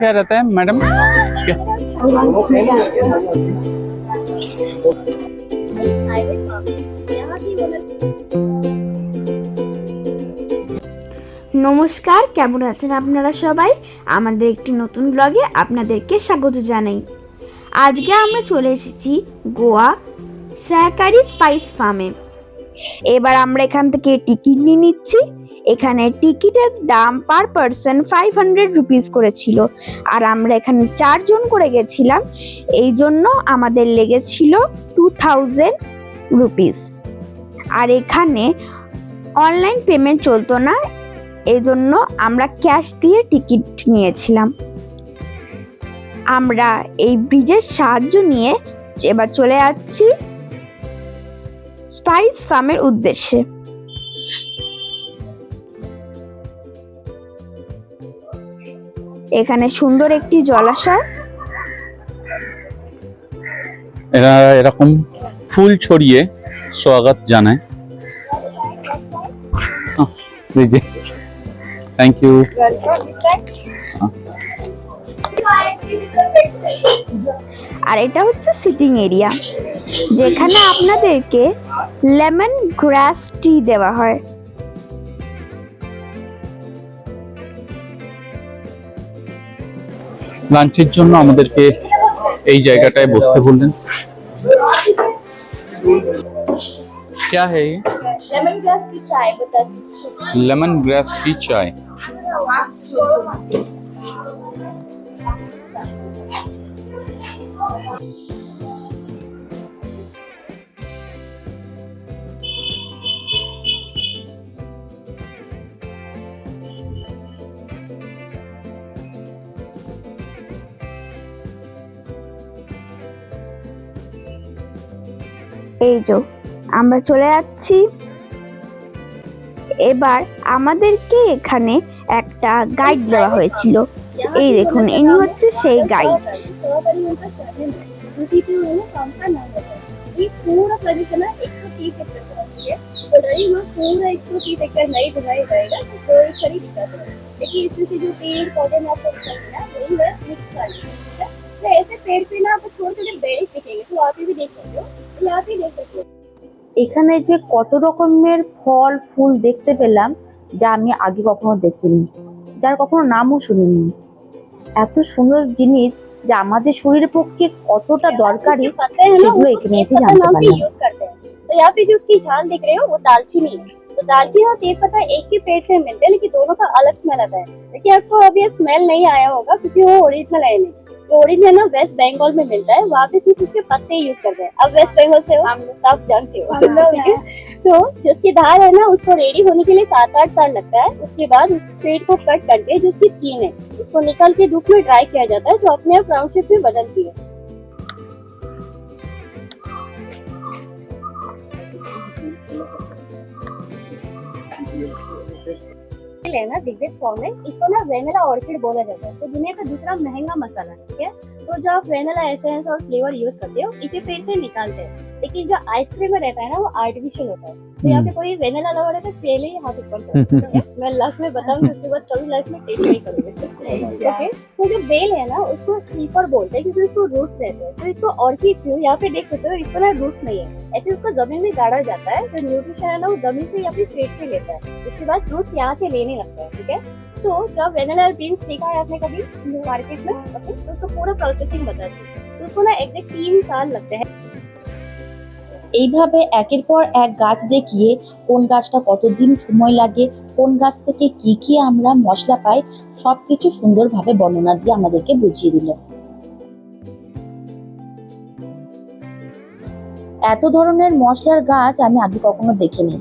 क्या रहता है मैडम क्या? নমস্কার, কেমন আছেন আপনারা সবাই? আমাদের একটি নতুন ব্লগে আপনাদেরকে স্বাগত জানাই। আজকে আমরা চলে এসেছি গোয়া সহকারী স্পাইস ফার্মে। এবার আমরা এখান থেকে টিকিট নিয়ে নিচ্ছি। এখানে টিকিটের দাম পার পারসন 500 রুপিস করেছিল, আর আমরা এখানে 4 জন করে গেছিলাম, এই জন্য আমাদের লেগেছিল 2000 রুপিস। আর এখানে অনলাইন পেমেন্ট চলতো না, এই জন্য আমরা ক্যাশ দিয়ে টিকিট নিয়েছিলাম। আমরা এই ব্রিজের সাহায্য নিয়ে এবার চলে যাচ্ছি স্পাইস ফার্মের উদ্দেশ্যে। এখানে সুন্দর একটি জলাশয়, এরা এরকম ফুল ছড়িয়ে স্বাগত জানায়। Thank you. আর এটা হচ্ছে সিটিং এরিয়া, যেখানে আপনাদেরকে লেমন গ্রাস টি দেওয়া হয়। লাঞ্চের জন্য আমাদেরকে এই জায়গাটায় বসতে বললেন। क्या है ये? लेमन ग्रास की चाय बता लेमन ग्रास की चाय। এই যে আমরা চলে যাচ্ছি। এবার আমাদেরকে এখানে একটা গাইড দেওয়া হয়েছিল। এই দেখুন, ইনি হচ্ছে সেই গাইড। पूरा ट्रेडिशन है 130 एकड़ का है, तो रही वहाँ पूरा 130 एकड़ नहीं बनाया जाएगा, तो एक खरीद करते हैं। लेकिन इसमें से जो पेड़ पौधे में आपको दिखाएंगे ना, वही है मिक्स वाली, ठीक है। तो ऐसे पेड़ पे ना आपको छोटे छोटे बेल दिखेंगे, तो आप भी देख सकते हो, तो आप भी देख सकते हो। এখানে যে কত রকমের ফল ফুল দেখতে পেলাম, যা আমি আগে কখনো দেখিনি, যার কখনো নামও শুনিনি। এত সুন্দর জিনিস যা আমাদের শরীরের পক্ষে কতটা দরকারি, সেগুলো এখানে এসে জানতে পারলাম। तो यहाँ पे जो उसकी झाल दिख रहे हो वो दालचीनी है। तो दालचीनी और तेजपत्ता एक ही पेड़ से मिलते हैं, लेकिन दोनों का अलग स्मेल आता है। लेकिन आपको अभी स्मेल नहीं आया होगा, क्योंकि वो ओरिजिनल है नहीं। तो ओरिजिनल ना वेस्ट बंगाल में मिलता है, वहाँ पे सिर्फ उसके पत्ते यूज करते हैं। अब वेस्ट बंगाल से हो, हम लोग सब जानते हो, ठीक है। तो जिसकी धार है ना, उसको रेडी होने के लिए 7-8 साल लगता है। उसके बाद उस पेड़ को कट करके जो उसकी स्किन है उसको निकाल के धूप में ड्राई किया जाता है, जो अपने आप ब्राउन शेप में बदलती है। लेना दिग्गज फॉर्म है, इसको ना वेनिला ऑर्किड बोला जाता है। तो दुनिया का दूसरा महंगा मसाला, ठीक है। तो जो आप वेनिला एसेंस और फ्लेवर यूज करते हो, इसे पेड़ से निकालते हैं। लेकिन जो आइसक्रीम में रहता है ना, वो आर्टिफिशियल होता है। तो यहाँ पे कोई वेनिला लवर है तो पहले ही हाथ ऊपर करो। मैं लास्ट में बताऊंगी, उसके बाद कभी लाइफ में टेस्ट नहीं करोगे, ओके। तो जो बेल है ना, उसको स्लीपर बोलते हैं, क्योंकि उसको रूट्स रहते हैं। तो इसको ऑर्किड क्यों, यहाँ पे देख सकते हो, इसको ना रूट्स नहीं है, ऐसे उसको जमीन में गाड़ा जाता है। तो न्यूट्रिशन है ना, वो जमीन से या फिर पेट से लेता है, उसके बाद रूट्स यहाँ से लेने लगता है, ठीक है। तो जब वेनिला बीन्स देखा है आपने कभी मार्केट में, ओके, तो उसको पूरा प्रोसेसिंग बताती है। तो उसको ना एग्जैक्ट 3 साल लगते हैं। এইভাবে একের পর এক গাছ দেখিয়ে কোন গাছটা কতদিন সময় লাগে, কোন গাছ থেকে কি কি আমরা মশলা পাই, সবকিছু সুন্দরভাবে বর্ণনা দিয়ে আমাদেরকে বুঝিয়ে দিল। এত ধরনের মশলার গাছ আমি আগে কখনো দেখিনি।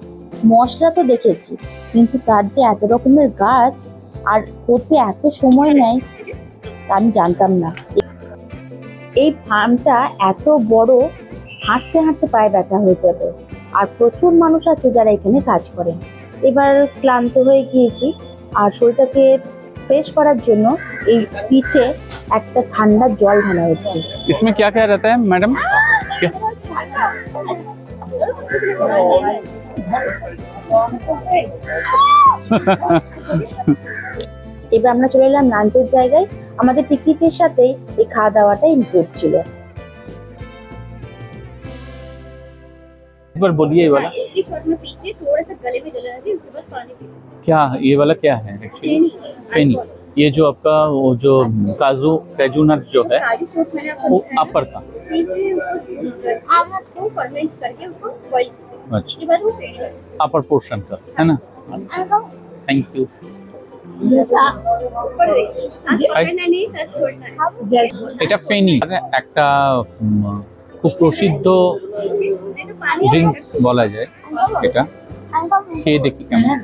মশলা তো দেখেছি, কিন্তু তার যে এত রকমের গাছ আর হতে এত সময় নেয় আমি জানতাম না। এই ফার্মটা এত বড়, হাঁটতে হাঁটতে পায়ে ব্যথা হয়ে যাবে। আর প্রচুর মানুষ আছে যারা এখানে কাজ করেন। এবার ক্লান্ত হয়ে গিয়েছি, আর শরীরটাকে ফ্রেশ করার জন্য এই পিঠে একটা ঠান্ডা জল ঢালা হচ্ছে। इसमें क्या क्या रहता है मैडम क्या? এবার আমরা চলে এলাম লাঞ্চের জায়গায়। আমাদের টিকিটের সাথেই এই খাওয়া দাওয়াটা ইনক্লুড ছিল। एक बार बोलिए ये वाला एक ही शॉट में पी के थोड़ा सा गले में जला दें, उसके बाद पानी पी। क्या, ये वाला क्या है एक्चुअली? फेनी। ये जो आपका वो जो काजू नट जो है काजू सूप मैंने आपको वो दिखाया अपर का। उसको फर्मेंट करके उसको बॉईल, अच्छा, उसके बाद वो फेंक दें। अपर पोर्शन का है ना। Thank you. ऊपर देखिए, सांस पकड़ना नहीं, सांस छोड़ना है। এটা ফেনি একটা খুব প্রসিদ্ধ देखो पानी ড্রিঙ্কস বলা যায় এটা। খেয়ে দেখি কেমন।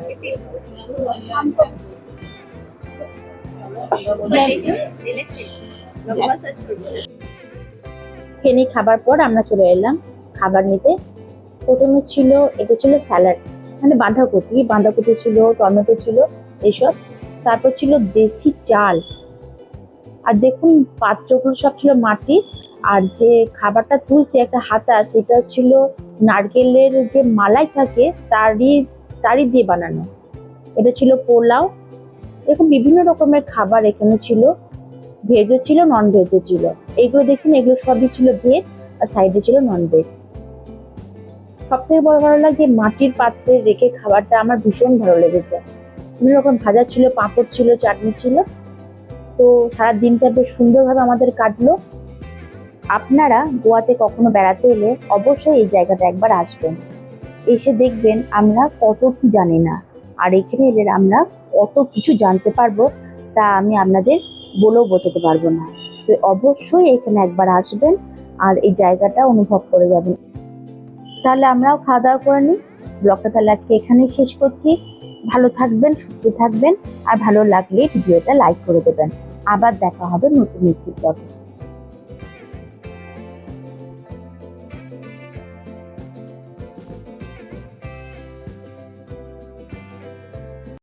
ফেনি খাবার পর আমরা চলে এলাম খাবার নিতে। প্রথমে ছিল, এটা ছিল স্যালাড, মানে বাঁধাকপি ছিল, টমেটো ছিল এইসব। তারপর ছিল দেশি চাল, আর দেখুন পাত্রগুলো সব ছিল মাটির। আর যে খাবারটা তুলছে একটা হাতা, সেটা ছিল নারকেলের যে মালাই থাকে তারই দিয়ে বানানো। এটা ছিল পোলাও। এরকম বিভিন্ন রকমের খাবার এখানে ছিল, ভেজও ছিল, নন ভেজও ছিল। এইগুলো দেখছেন, এগুলো সবই ছিল ভেজ, আর সাইডে ছিল নন ভেজ। সব থেকে বড় ভালো লাগে মাটির পাত্রে রেখে খাবারটা, আমার ভীষণ ভালো লেগেছে। বিভিন্ন রকম ভাজা ছিল, পাঁপড় ছিল, চাটনি ছিল। তো সারা দিনটা বেশ সুন্দরভাবে আমাদের কাটলো। আপনারা গোয়াতে কখনো বেড়াতে এলে অবশ্যই এই জায়গাটা একবার আসবেন, এসে দেখবেন আমরা কত কি জানি না, আর এখানে এলে আমরা কত কিছু জানতে পারবো, তা আমি আপনাদের বলেও বোঝাতে পারবো না। তো অবশ্যই এখানে একবার আসবেন আর এই জায়গাটা অনুভব করে যাবেন। তাহলে আমরাও খাওয়া দাওয়া করে নিই। ব্লগটা তাহলে আজকে এখানেই শেষ করছি। ভালো থাকবেন, সুস্থ থাকবেন, আর ভালো লাগলে ভিডিওটা লাইক করে দেবেন। আবার দেখা হবে নতুন একটি ব্লগে।